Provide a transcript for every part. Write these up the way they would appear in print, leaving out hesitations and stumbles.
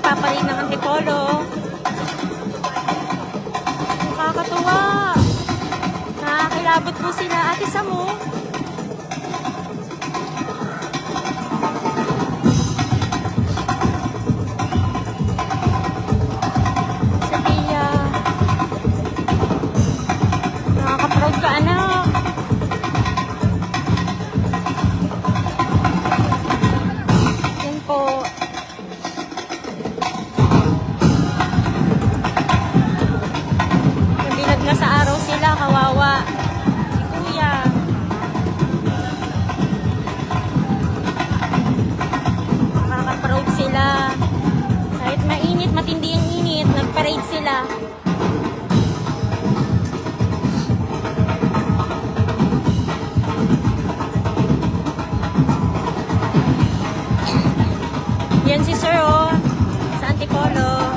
nagpapalit ng Antipolo. Nakakatuwa. Nakakilabot po sila. Ate Samu. Sophia. Nakaka-proud ka, anak. Yan po. Nabilag na sa araw sila, kawawa. Si Kuya. Nakaka-proud sila. Kahit mainit, matindi ang init, nag-parade sila. Yan si Sir, oh, sa Antipolo.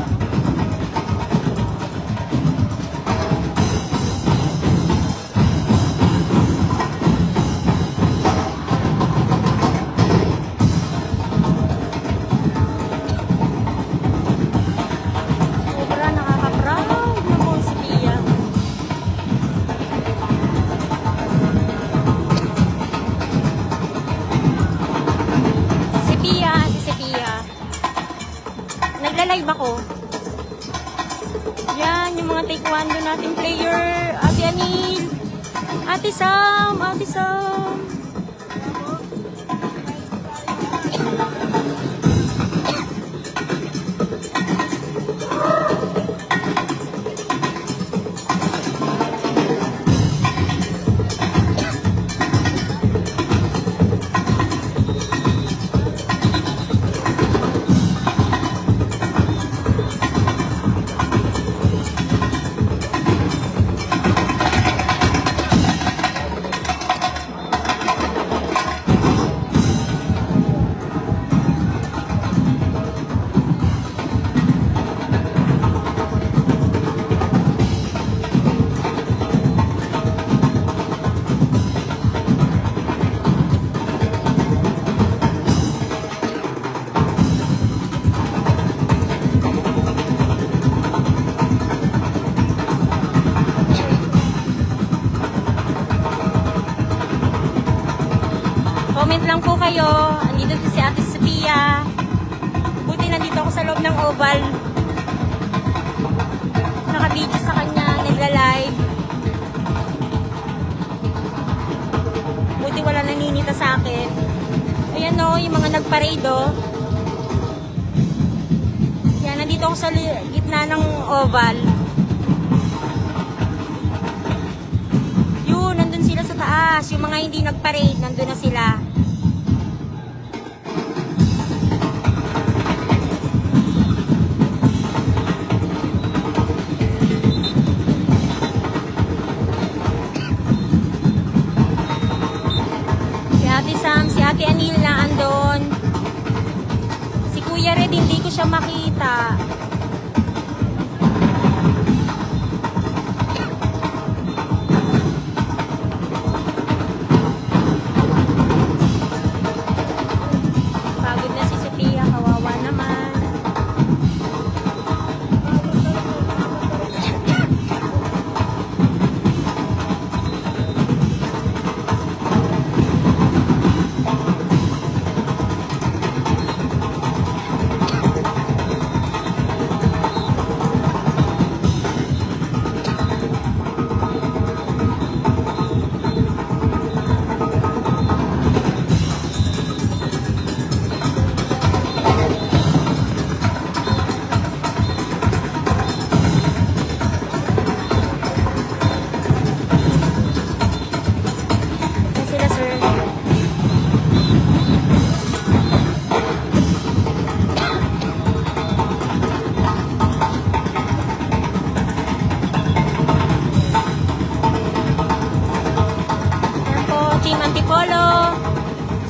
Sobra nakaka-proud na po si Pia. Si Pia, si Pia. Nagla-live ako. Yan, yung mga taekwondo nating player. Ate Anil. Ate Sam. Ate Sam. Comment lang po kayo. Andito si Ate Sophia. Buti nandito ako sa loob ng oval. Naka-video sa kanya, nagla-live. Buti wala naninita sa akin. Ayan o, yung mga nag-parade o. Yan, nandito ako sa gitna ng oval. Yun, nandun sila sa taas. Yung mga hindi nag-parade, nandun na sila. Si Ate Anil na andon. Si Kuya Red, hindi ko siya makita. Pagod na si Sophia, kawawa naman.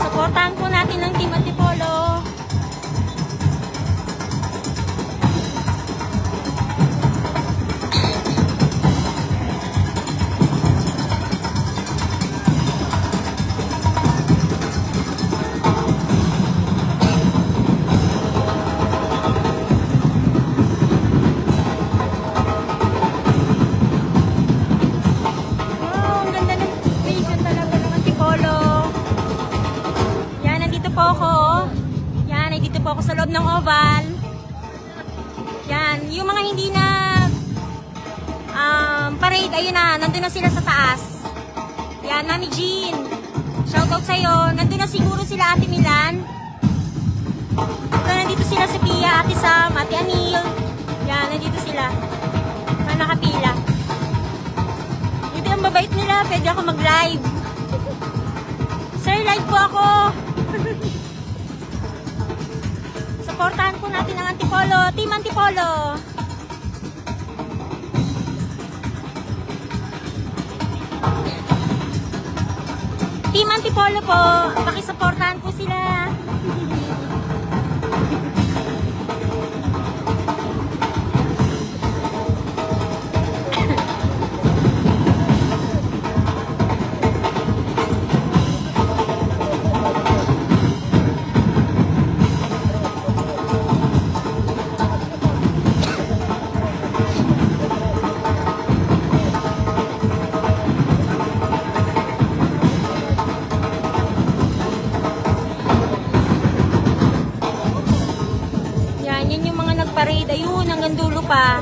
Supportahan po natin ang Team Antipolo. loob ng oval. Yan, yung mga hindi na parade, ayun na, nandun na sila sa taas. Yan, Mami Jean. Shoutout sa'yo. Nandun na siguro sila Ate Milan. Nandito sila si Pia, Ate Sam, Ate Anil. Yan, nandito sila. Nakapila. Ito ang mabait nila. Pwede ako mag-live. Sir, live po ako. Supportahan po natin ang Antipolo. Team Antipolo. Team Antipolo po. Pakisuportahan po sila. Parade, ayun, hanggang dulo pa.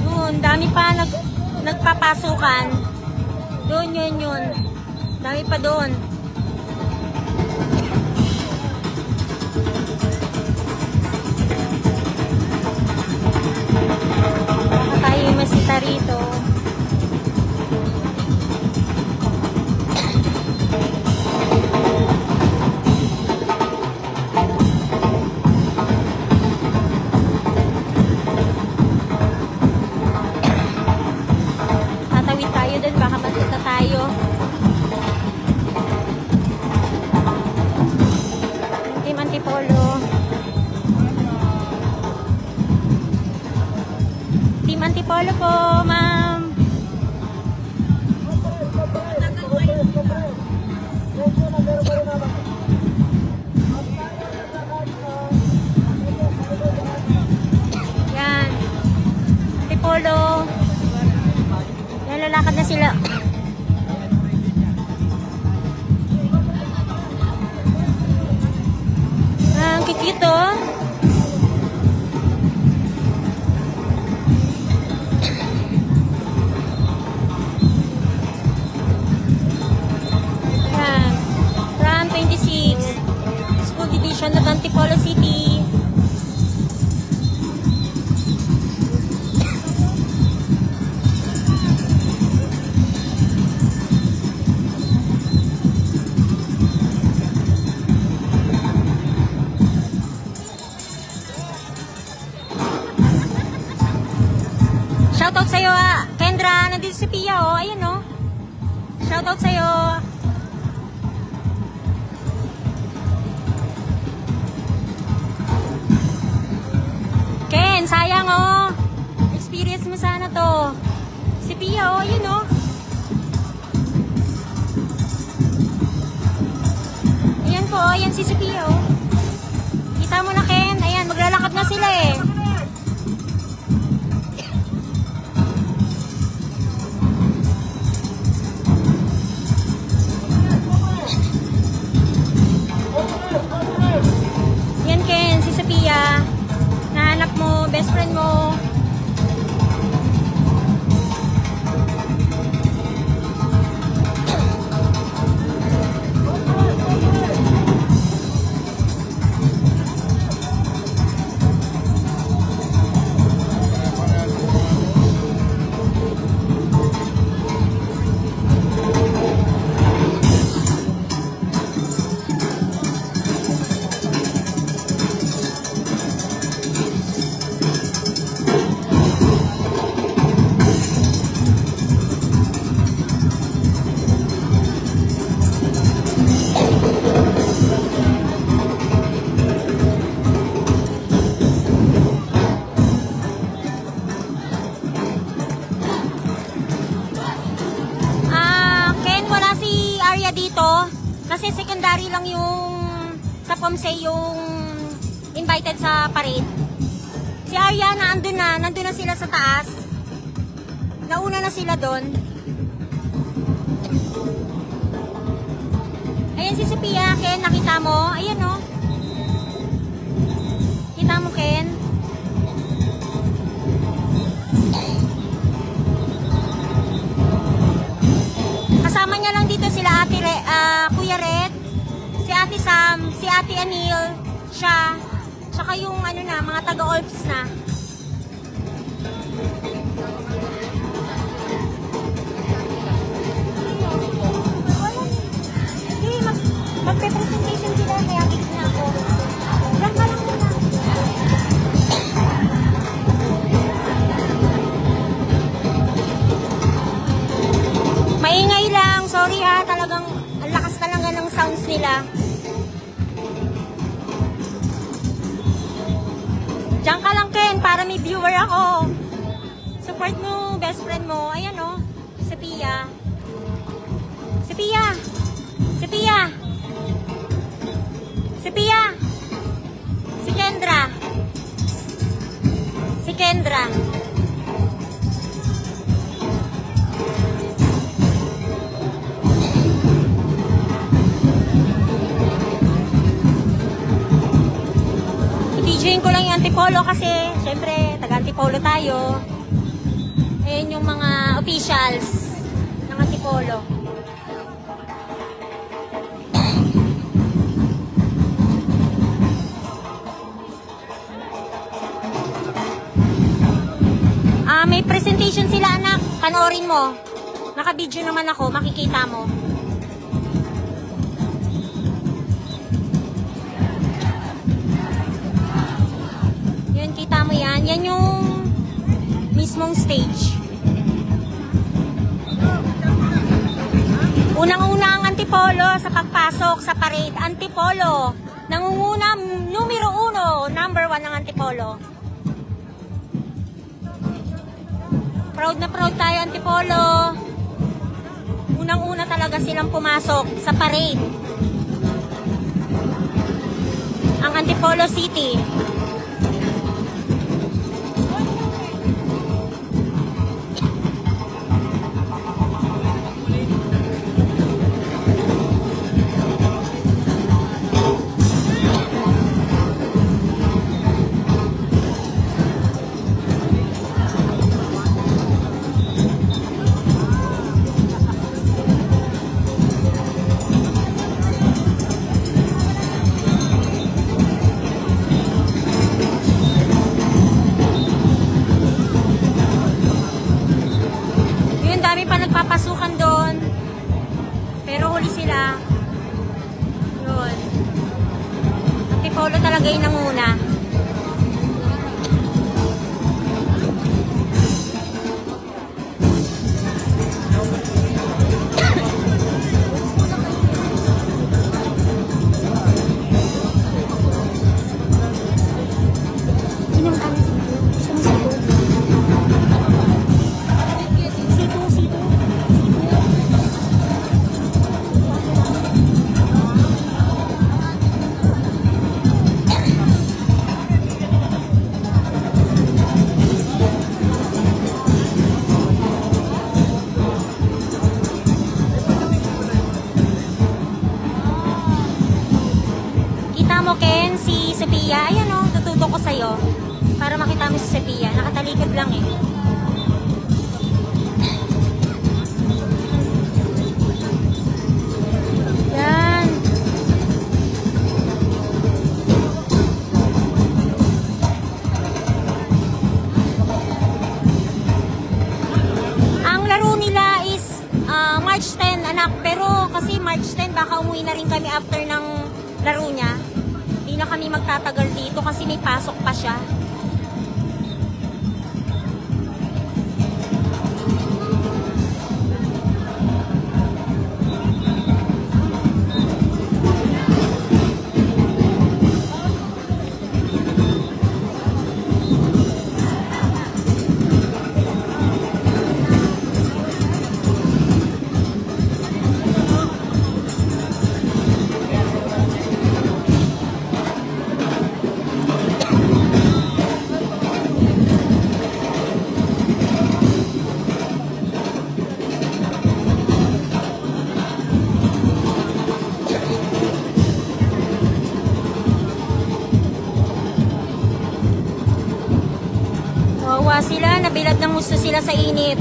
Yun, dami pa nagpapasukan. Doon, yun. Dami pa doon. Baka tayo masita rito. Baka masita tayo. Team Antipolo. Team Antipolo po, ma'am. Yan. Antipolo. Lalakad na sila. Ang kikito. Yan. From 26 School Division of Antipolo City. Shoutout sa'yo, Kendra. Nandito si Pia, oh. Ayun, oh. Shoutout sa'yo. Ken, sayang, oh. Experience mo sana to. Si Pia, oh. Ayun, oh. Ayan po, oh. Ayan si Pia, oh. Kita mo na, Ken. Ayan, maglalakad na sila, eh. Nahanap mo, best friend mo. Dito kasi secondary lang yung sa POMSE yung invited sa parade. Si Ariana nandun na sila sa taas. Nauna na sila doon. Ayan si Sophia, Ken, nakita mo? Ayan, oh. Ken. Kasama niya lang dito sila Kuya Red, si Ate Sam, si Ate Anil, siya, tsaka yung ano na, mga taga-Olps na. Hindi, magpe-presentation sila, kaya kitin na ako. Diyan ka lang muna. Maingay lang, sorry ha, talagang ang lakas talaga ng sounds nila. Diyan ka lang Ken, para may viewer ako. Support mo, best friend mo. Ayan o, si Pia. Si Pia. Si Pia. Si Pia. Si Kendra. Si Kendra. I-DJin ko lang yung Antipolo kasi syempre taga Antipolo tayo. Ayan yung mga officials ng Antipolo. May presentation sila anak, panoorin mo. Naka-video naman ako, makikita mo. Yan, kita mo yan. Yan yung mismong stage. Unang-una ang Antipolo sa pagpasok sa parade. Antipolo. Nangunguna, numero 1, number 1 ng Antipolo. Proud na proud tayo, Antipolo. Unang-una talaga silang pumasok sa parade. Ang Antipolo City. Papasukan doon, pero huli sila. Yun, Antipolo talaga yung nanguna. Ken, si Sophia, ayan o, tututo ko sa'yo para makita mo si Sophia, nakatalikod lang eh. Yan. Ang laro nila is March 10 anak, pero kasi March 10 baka umuwi na rin kami after ng laro niya. Hindi na kami magtatagal dito kasi may pasok pa siya. Nagpapabilad ng gusto sila sa init.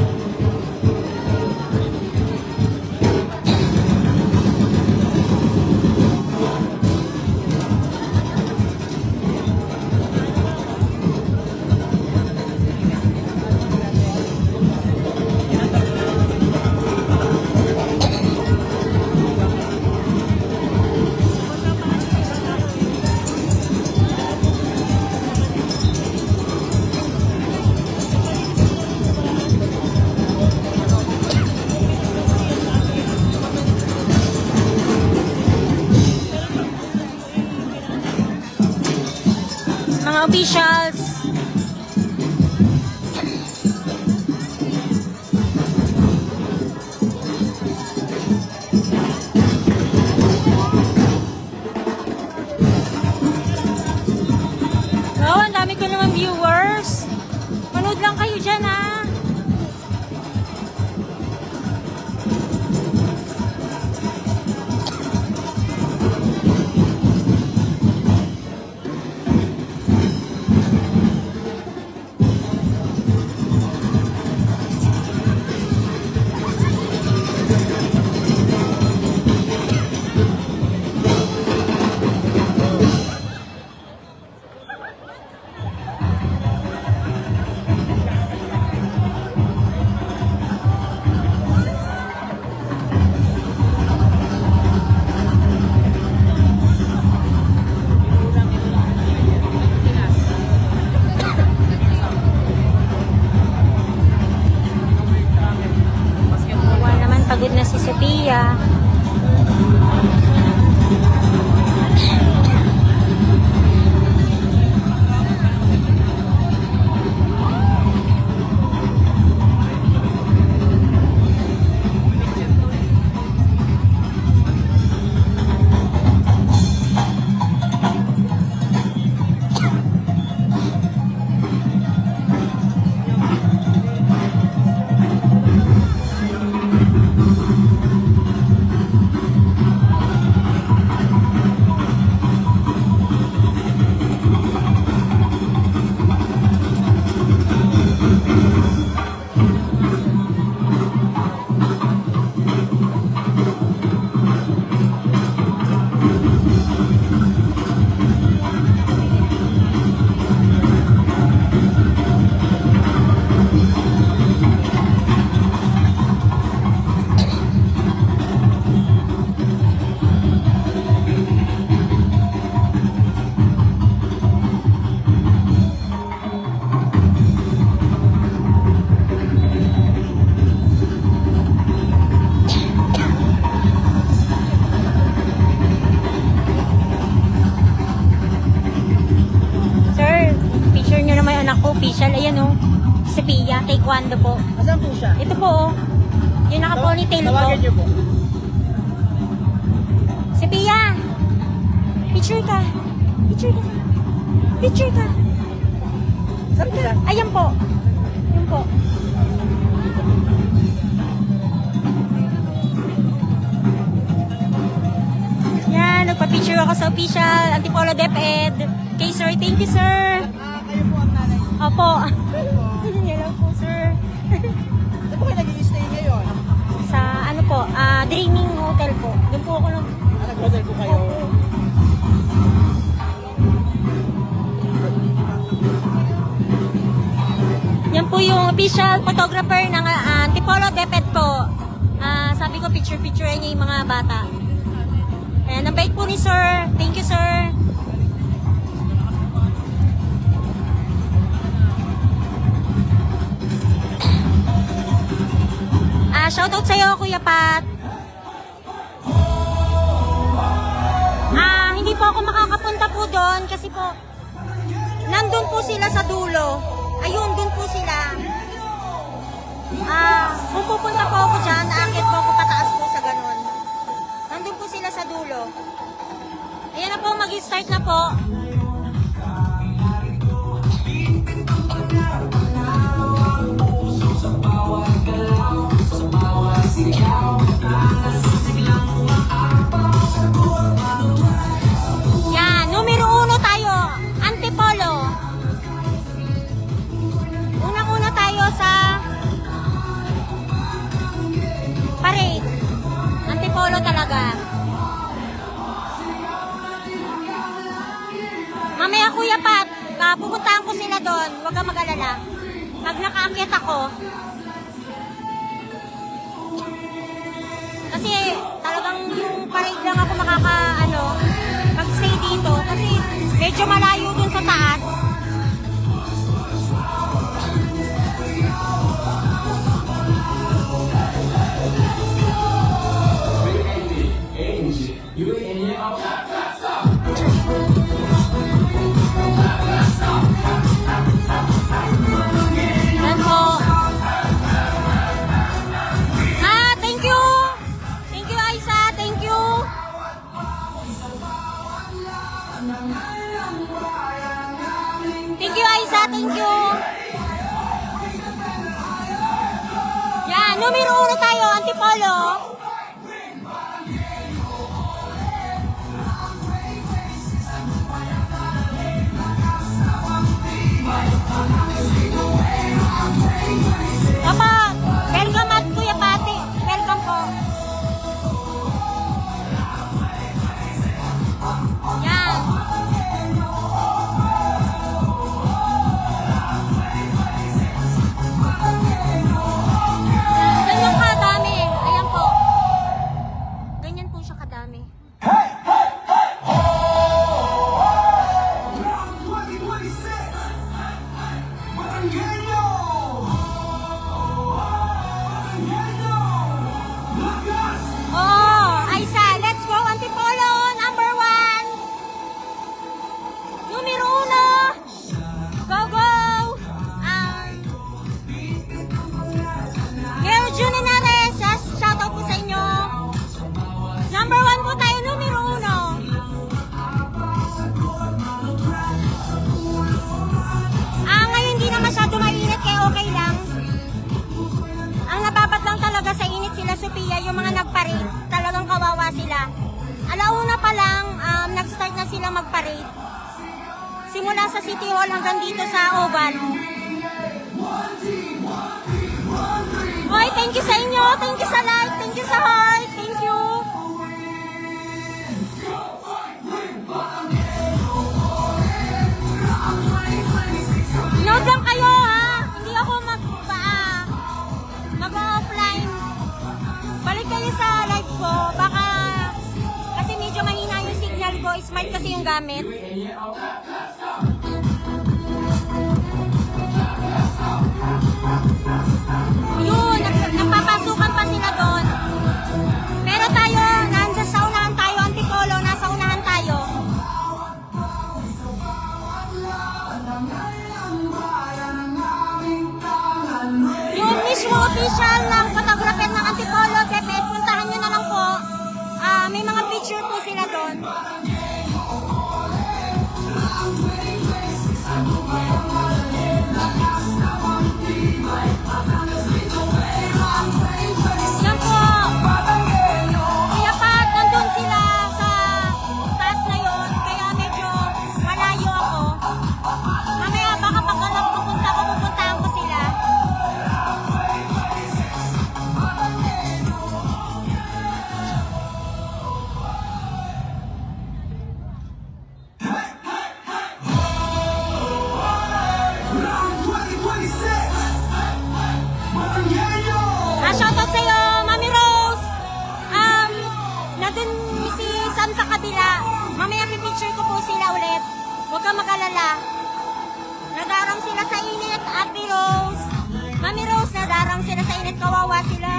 Mga officials. Oh, ang dami ko naman viewers. Manood lang kayo dyan, ha. Pagod na si Sophia. Official, ayan o. Sophia, taekwondo po. Asan po siya? Ito po o. Yung naka-ponytail po. Tawagan niyo po. Sophia! Picture ka. Picture ka. Picture ka. Saan po siya? Ayan po. Ayan po. Yan, nagpa-picture ako sa official Antipolo DepEd. Okay sir, thank you sir. Kayo po ang nanay. Opo. Hello po, sir. Saan po kayo nag-i-stay ngayon? Sa ano po, Dreaming Hotel po. Doon po ako nag... Nag-hotel po kayo? Opo. Yan po yung official photographer ng Antipolo DepEd po. Sabi ko picture-picture niya yung mga bata. Ayan, ang bait po ni sir. Thank you, sir. Shoutout sa'yo, Kuya Pat. Hindi po ako makakapunta po doon kasi po nandun po sila sa dulo. Ayun, dun po sila. Kung pupunta po ako dyan, aakit po ako pataas po sa ganun. Nandun po sila sa dulo. Ayan na po, mag-start na po. Yan, numero 1 tayo, Antipolo. Unang-una tayo Antipolo talaga. Mamaya Kuya Pat, pupuntahan ko sila doon. Huwag kang mag-alala. Pag nakaakyat ako, kasi talagang yung parade lang ako mag-stay dito. Kasi medyo malayo dun sa taas. Yan po. Thank you. Thank you, Aisa. Thank you. Thank you, Aisa. Thank you. Yan, numero 1 tayo, Antipolo. Papa, welcome at Kuya Pati. Welcome po. Yan. Ganyan kadami. Ayan po. Ganyan po siya kadami. Oh, Aisa, let's go Antipolo, number 1. Numero 1. Go, go. Mayor June Henares, shoutout po sa inyo. Number 1 po tayo, numero 1. Ngayon hindi na masyado mainit kaya okay lang. Ang nababat lang talaga sa init sila Sophia, yung mga nagparade, talagang kawawa sila. Alauna pa lang, nag-start na sila magparade. Simula sa City Hall hanggang dito sa Oval. Hoy, thank you sa inyo, thank you sa like, thank you sa heart, thank you. Note lang kayo ha, hindi ako mag-offline. Balik kayo sa live ko, baka kasi medyo mahina yung signal ko, smart kasi yung gamit. Yun, nagpapasukan pa sila doon. Pero tayo, nandun sa unahan tayo, Antipolo, nasa unahan tayo. Yung mismo official ng photographer ng Antipolo, Pepe, puntahan nyo na lang po. May mga picture po sila doon. Yan po. Kaya pa, nandun sila sa taas na yun, kaya medyo malayo ako. Mamaya baka pagkalap pupuntahan ko sila. Shoutout sa'yo, Mami Rose. Nandun si Sam sa kabila. Mamaya pipicture ko po sila ulit. Huwag kang mag-alala. Nadarang sila sa init, Ate Rose. Mami Rose, nadarang sila sa init. Kawawa sila.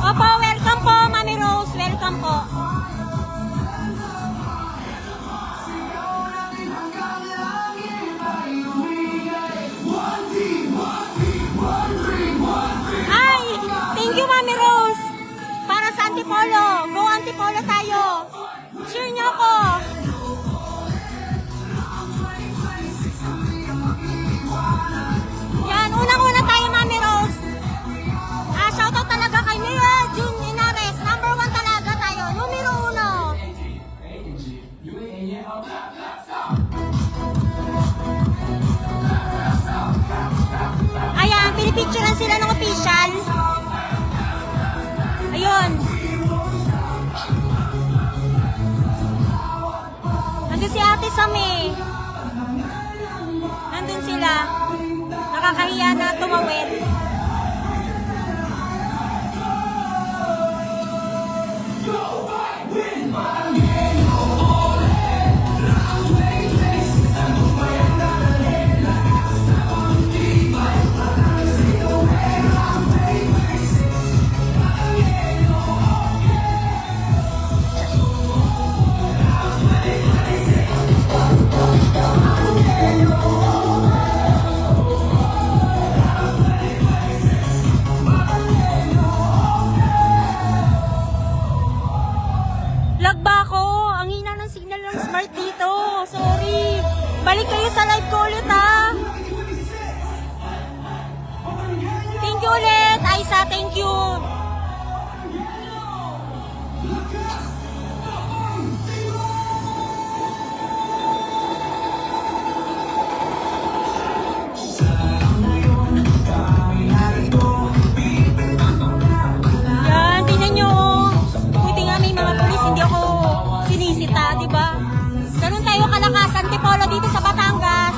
Opo, welcome po, Mami Rose. Welcome po. Ay, thank you, Mami Rose. Para sa Antipolo. Go Antipolo tayo. Cheer nyo ako. Yan, unang-una tayo, Mami Rose. sila. Thank you. Yan, tingnan nyo. Buti nga may mga pulis, hindi ako sinisita, di ba? Ganun tayo kalakas, Antipolo dito sa Batangas.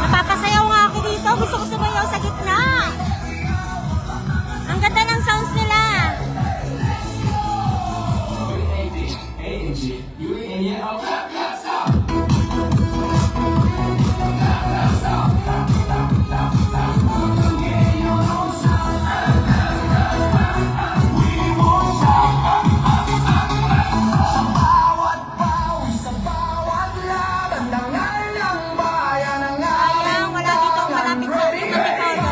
Napapasayaw nga ako dito. Gusto ko sumayaw sa gitna. Ang ganda ng sounds nila. Sayang, wala dito malapit sa Antipolo.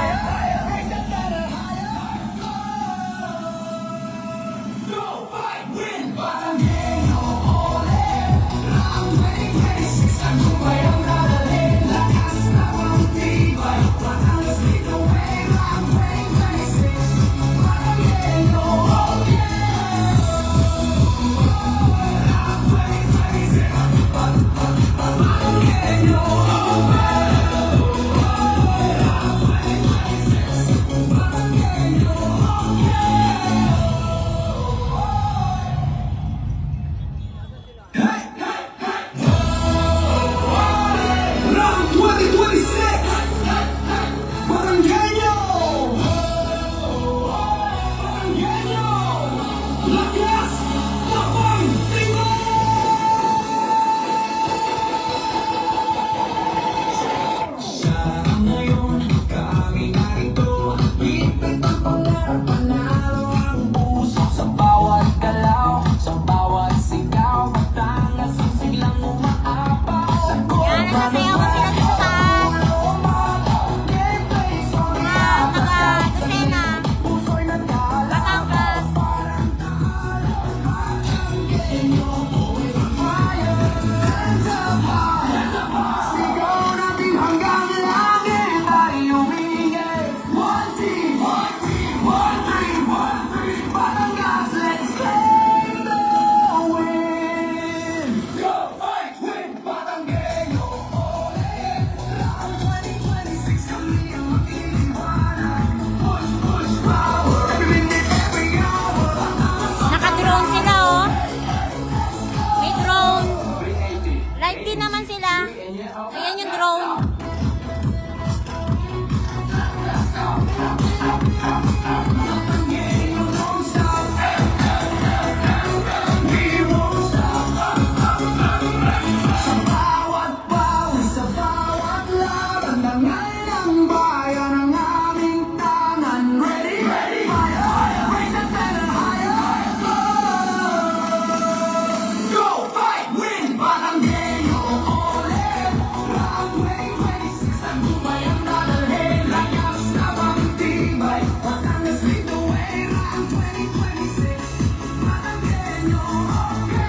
Round 2026! Baranggenyo! Baranggenyo! Lakas! Tapang! Siya ngayon, kaaming narito. Higpit ang pangarap, panalo ang puso. Sa bawat galaw, sa bawat sigaw, Batangas ang siglang umaapaw. Yan, nasasayawan sila dito sa mga taga-Lucena, Batangas. Sigaw natin hanggang langit ay umingay. One team, one team, one dream, one dream. Batangas, let's claim the win. Go fight, win, Batanggenyo, ole. Round 2026, kami ang mag-iiwanan. Push, push, power, every minute, every hour. Naka-drone sila, oh. May drone. Live din naman sila. Ayan yung drone. Sa bawat pawis, sa bawat laban, dangal ng bayan ang aming tangan. Ready? Ready? Fire! Fire! Raise the banner higher! Go! Fight! Win! Baranggenyo, ole! Round 2026, ang gumayang dadalhin. Lakas na bang tibay? Batangas lead the way. Round 2026, Baranggenyo, okay!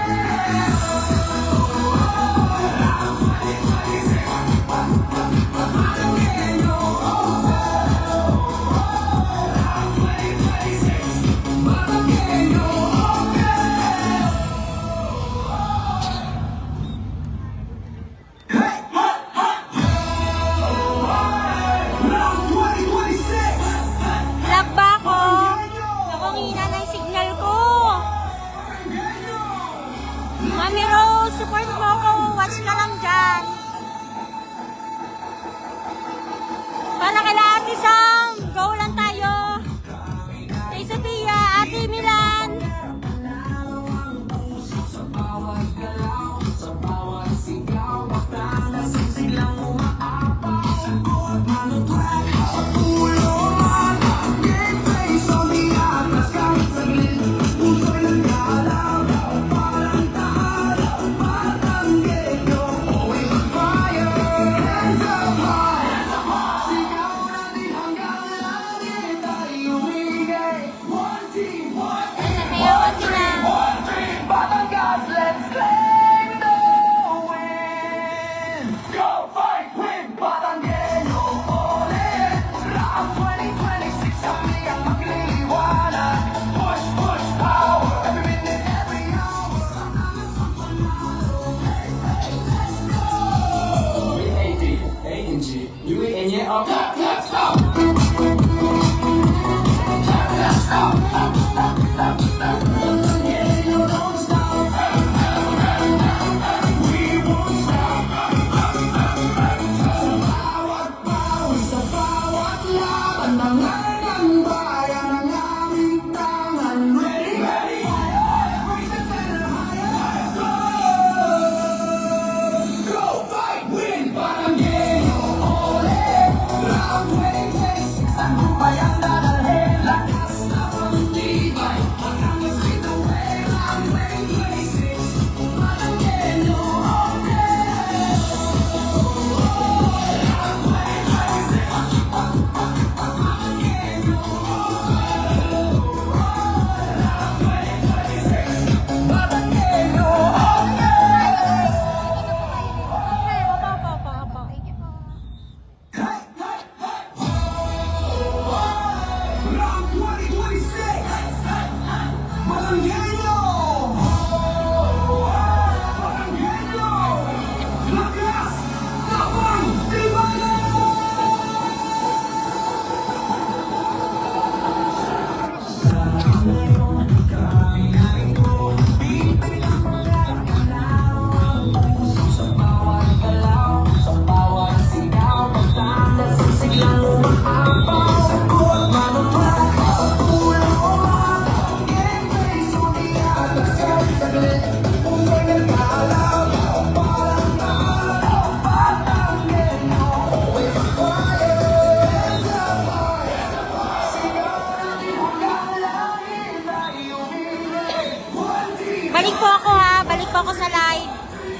Balik po ako ha. Balik po ako sa live.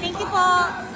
Thank you po.